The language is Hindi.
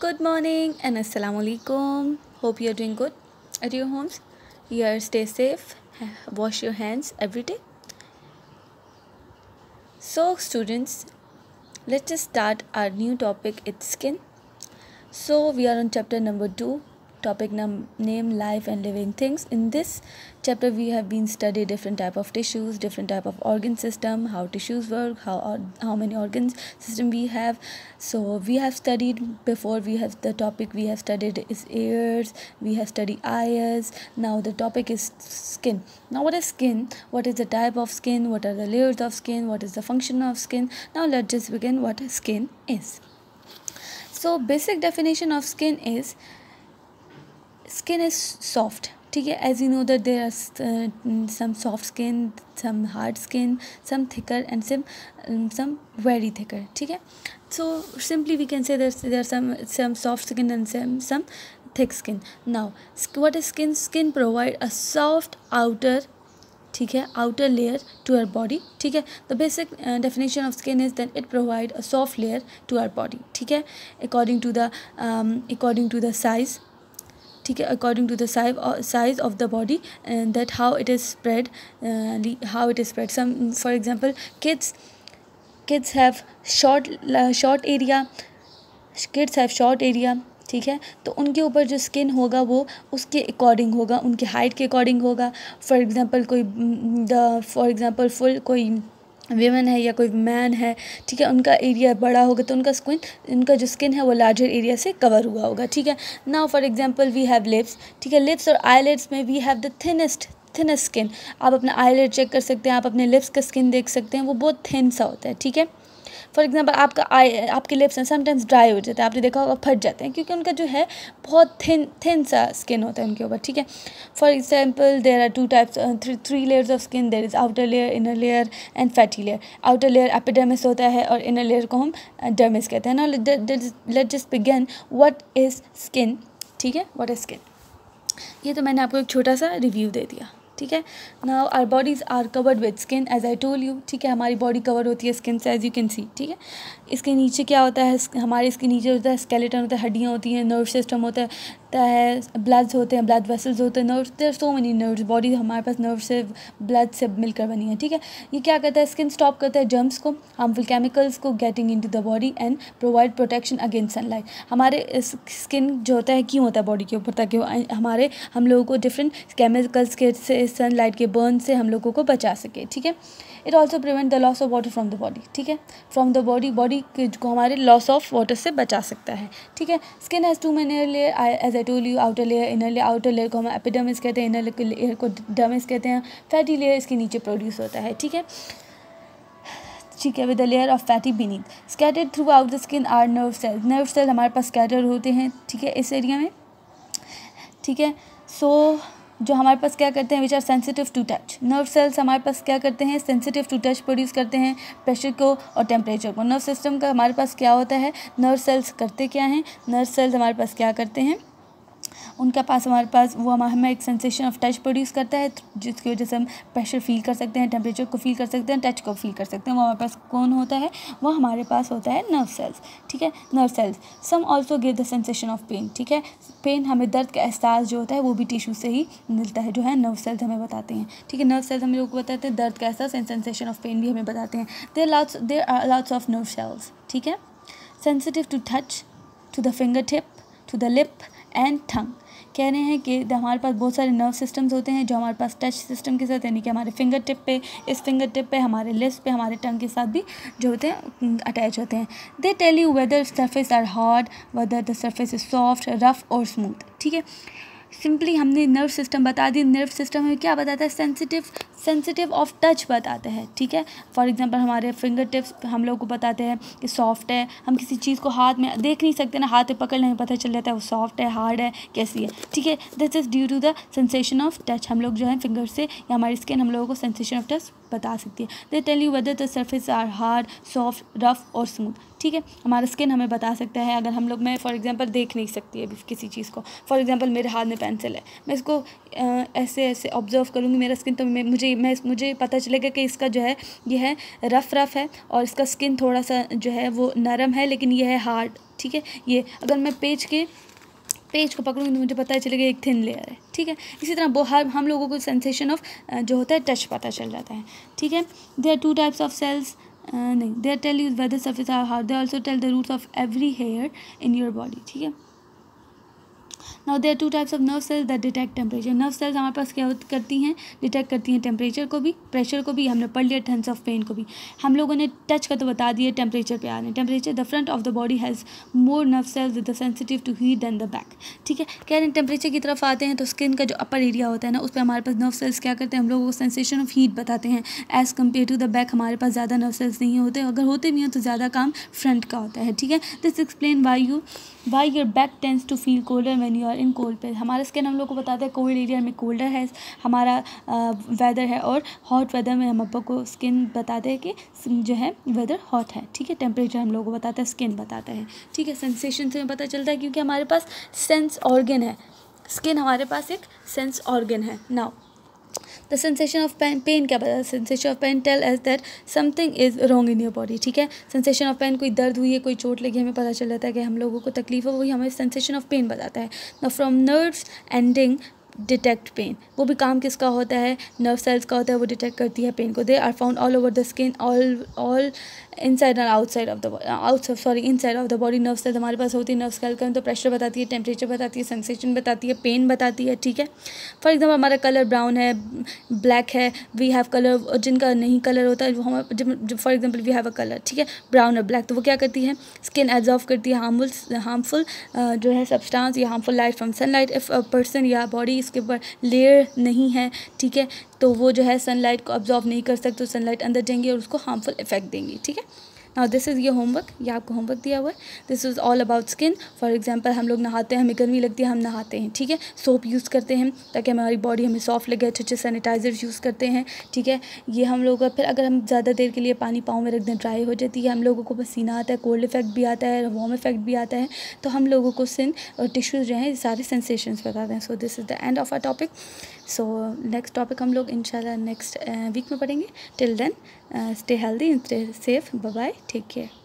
Good morning and Assalamu alaikum. Hope you are doing good at your homes. Here, stay safe. Wash your hands every day. So, students, let's just start our new topic. It's skin. So, we are on chapter number 2. Topic name, life and living things. In this chapter we have been studied different type of tissues, different type of organ system, how tissues work, how many organs system we have. So we have studied before. We have the topic we have studied is ears, we have studied eyes. Now the topic is skin. Now what is skin? What is the type of skin? What are the layers of skin? What is the function of skin? Now let's just begin what skin is. So basic definition of skin is soft. ठीक है, as you know that there are some soft skin, some hard skin, some thicker and some very thicker. ठीक है, so simply we can say that there are some soft skin and some thick skin. Now what is skin? Skin provide a soft outer, ठीक है, outer layer to our body. ठीक है, the basic definition of skin is that it provide a soft layer to our body. ठीक है, according to the size. ठीक है, according to the size of the body and that how it is spread. Some, for example, kids have short area. Kids have short area. ठीक है, तो उनके ऊपर जो स्किन होगा वो उसके अकॉर्डिंग होगा, उनके हाइट के अकॉर्डिंग होगा. फॉर एग्ज़ाम्पल फुल कोई वीमेन है या कोई मैन है, ठीक है, उनका एरिया बड़ा होगा तो उनका जो स्किन है वो लार्जर एरिया से कवर हुआ होगा. ठीक है, now for example we have lips. ठीक है, लिप्स और आईलिड्स में we have the thinnest skin. आप अपना आईलिड चेक कर सकते हैं, आप अपने लिप्स का स्किन देख सकते हैं, वो बहुत थिन सा होता है. ठीक है, फॉर एग्जांपल आपके लिप्स हैं समटाइम्स ड्राई हो जाते हैं, आपने देखा होगा फट जाते हैं क्योंकि उनका जो है बहुत थिन सा स्किन होता है उनके ऊपर. ठीक है, for example there are 2 types 3 layers of skin. There is outer layer, inner layer and fatty layer. Outer layer epidermis होता है और इनर लेयर को हम डर्मिस कहते हैं. Now let's just begin what is skin. ठीक है, व्हाट इज़ स्किन, ये तो मैंने आपको एक छोटा सा रिव्यू दे दिया. ठीक है, now our bodies are covered with skin as I told you. ठीक है, हमारी बॉडी कवर होती है स्किन से, एज यू कैन सी. ठीक है, इसके नीचे क्या होता है, हमारे इसके नीचे होता है स्केलेटन होता है, हड्डियाँ होती हैं, नर्व सिस्टम होता है, ब्लड्स होते हैं, ब्लड वेसल्स होते हैं, nerves. There are so many nerves. Body हमारे पास नर्व से ब्लड से मिलकर बनी है. ठीक है, ये क्या करता है, स्किन स्टॉप करता है जर्म्स को, हार्मफुल केमिकल्स को getting into the body and provide protection against sunlight. हमारे स्किन जो होता है क्यों होता है बॉडी के ऊपर, ताकि हम लोगों को डिफरेंट केमिकल्स के से, सनलाइट के बर्न से हम लोगों को बचा सके. ठीक है, it also prevent the loss of water from the body. ठीक है, फ्रॉम द बॉडी को हमारे लॉस ऑफ वाटर से बचा सकता है. ठीक है, skin has 2 main layer as I told you. Outer layer, inner layer. Outer layer को हम एपिडर्मिस कहते हैं, इनर लेयर को डर्मिस कहते हैं. फैटी लेयर इसके नीचे प्रोड्यूस होता है. ठीक है, with the layer of fatty beneath. Scattered throughout the skin are nerve cells. Nerve cell हमारे पास स्कैटर होते हैं. ठीक है, इस एरिया में. ठीक है, सो जो हमारे पास क्या करते हैं, which are sensitive to touch. Nerve cells हमारे पास क्या करते हैं, सेंसिटिव टू टच प्रोड्यूस करते हैं, प्रेशर को और टेम्परेचर को. नर्व सिस्टम का हमारे पास क्या होता है, नर्व सेल्स करते क्या हैं, नर्व सेल्स हमारे पास क्या करते हैं, हमारे पास वो हमें एक सेंसेशन ऑफ टच प्रोड्यूस करता है जिसकी वजह से हम प्रेशर फील कर सकते हैं, टेम्परेचर को फील कर सकते हैं, टच को फील कर सकते हैं. वो हमारे पास कौन होता है, वो हमारे पास होता है नर्व सेल्स. ठीक है, nerve cells. Some also give the sensation of pain. ठीक है, पेन हमें दर्द का एहसास जो होता है वो भी टिश्यू से ही मिलता है, जो है नर्व सेल्स हमें बताते हैं. ठीक है, नर्व सेल्स हम लोग को बताते हैं दर्द का एहसास एंड सेंसेशन ऑफ पेन भी हमें बताते हैं. There are lots of nerve cells. ठीक है, sensitive to touch, to the finger tip, to the lip and tongue. कह रहे हैं कि हमारे पास बहुत सारे नर्व सिस्टम्स होते हैं जो हमारे पास टच सिस्टम के साथ, यानी कि हमारे फिंगर टिप पे, इस फिंगर टिप पे, हमारे लिप्स पे, हमारे टंग के साथ भी जो होते हैं अटैच होते हैं. They tell you whether surface are hard, whether the surface is soft, rough और स्मूथ. ठीक है, सिंपली हमने नर्व सिस्टम बता दी. नर्व सिस्टम हमें क्या बताता है, सेंसिटिव ऑफ टच बताते हैं. ठीक है, फॉर एग्जांपल हमारे फिंगर टिप्स हम लोग को बताते हैं कि सॉफ्ट है. हम किसी चीज़ को हाथ में देख नहीं सकते ना, हाथ में पकड़ नहीं, पता चल जाता है वो सॉफ्ट है, हार्ड है, कैसी है. ठीक है, this is due to the sensation of touch. हम लोग जो है फिंगर से या हमारी स्किन हम लोगों को सेंसेशन ऑफ टच बता सकती है. They tell you whether the surface are hard, soft, rough और स्मूथ. ठीक है, हमारा स्किन हमें बता सकता है. अगर हम लोग, मैं फॉर एग्जांपल देख नहीं सकती है किसी चीज़ को, फॉर एग्जांपल मेरे हाथ में पेंसिल है, मैं इसको ऐसे ऑब्जर्व करूँगी मेरा स्किन, तो मुझे पता चलेगा कि इसका जो है ये है रफ है और इसका स्किन थोड़ा सा जो है वो नरम है, लेकिन ये है हार्ड. ठीक है। ये अगर मैं पेज को पकड़ूंगी तो मुझे पता चलेगा एक थिन लेयर है, ठीक है। इसी तरह हम लोगों को सेंसेशन ऑफ जो होता है टच पता चल जाता है, ठीक है। देयर 2 टाइप्स ऑफ सेल्स, नहीं, there tell you whether surface are hard, they also tell the roots of every hair in your body, ठीक है। Now there 2 types of nerve cells that detect temperature. Nerve cells हमारे पास क्या करती हैं, डिटेक्ट करती हैं टेम्परेचर को भी, प्रेशर को भी, हमने पढ़ लिया सेंस ऑफ पेन को भी। हम लोगों ने टच का तो बता दिया, टेम्परेचर पे आ रहे हैं। Temperature, the front of the body has more nerve cells with the sensitive to heat than the back, ठीक है। कह रहे हैं टेम्परेचर की तरफ आते हैं तो स्किन का जो अपर एरिया होता है ना, उस पर हमारे पास नर्व सेल्स क्या करते हैं, हम लोगों को सेंसेशन ऑफ हीट बताते हैं। As compare to the back हमारे पास ज़्यादा नर्व सेल्स नहीं होते, अगर होते भी हैं तो ज़्यादा काम फ्रंट का होता है, ठीक है। This explain why your back tense to feel colder when you are in cold place. हमारा स्किन हम लोग को बताता है कोल्ड एरिया में कोल्डर है हमारा वेदर है, और हॉट वेदर में हम आपको को स्किन बताते हैं कि जो है वेदर हॉट है, ठीक है। टेम्परेचर हम लोग को बताता है, स्किन बताता है, ठीक है। सेंसेशन से पता चलता है क्योंकि हमारे पास सेंस ऑर्गन है, स्किन हमारे पास एक सेंस ऑर्गन है। Now the sensation of pain क्या बताता है, sensation of pain tell us that something is wrong in your body, ठीक है। सेंसेशन ऑफ पेन, कोई दर्द हुई है, कोई चोट लगी, हमें पता चल जाता है कि हम लोगों को तकलीफ है, वही हमें सेंसेशन ऑफ पेन बताता है। Now from nerves ending detect pain, वो भी काम किसका होता है, नर्व सेल्स का होता है, वो डिटेक्ट करती है पेन को। They are found all over the skin, all inside और outside of the inside of the body. Nerve cells हमारे पास होती है, नर्व सेल का तो प्रेशर बताती है, टेम्परेचर बताती है, सेंसेशन बताती है, पेन बताती है, ठीक है। फॉर एग्जाम्पल हमारा कलर ब्राउन है, ब्लैक है, वी हैव कलर, जिनका नहीं कलर होता है वो हम, for example we have a colour, ठीक है, ब्राउन और ब्लैक, तो वो क्या करती है, स्किन एब्जॉर्व करती है हार्मफुल जो है सब्सटेंस या harmful light from sunlight. If a person या बॉडी इसके ऊपर लेयर नहीं है, ठीक है, तो वो जो है सनलाइट को अब्जॉर्व नहीं कर सकते, तो सनलाइट अंदर जाएंगी और उसको हार्मफुल इफेक्ट देंगी, ठीक है। Now this is your homework, ये आपको होमवर्क दिया हुआ है। This is all about skin. For example हम लोग नहाते हैं, हमें गर्मी लगती है, हम नहाते हैं, ठीक है, सोप यूज़ करते हैं ताकि हमारी बॉडी हमें सॉफ्ट लगे, अच्छे अच्छे सैनिटाइजर्स यूज़ करते हैं, ठीक है। ये हम लोग का फिर अगर हम ज़्यादा देर के लिए पानी पाँव में रख दें, ड्राई हो जाती है, हम लोगों को पसीना आता है, कोल्ड इफेक्ट भी आता है, वार्म इफेक्ट भी आता है, तो हम लोगों को स्किन और टिश्यूज़ जो हैं सारे सेंसेशंस बताते हैं। So this is the end of our topic. So next topic हम लोग इंशाल्लाह नेक्स्ट वीक में पढ़ेंगे। Till then stay healthy and stay safe, bye bye, take care.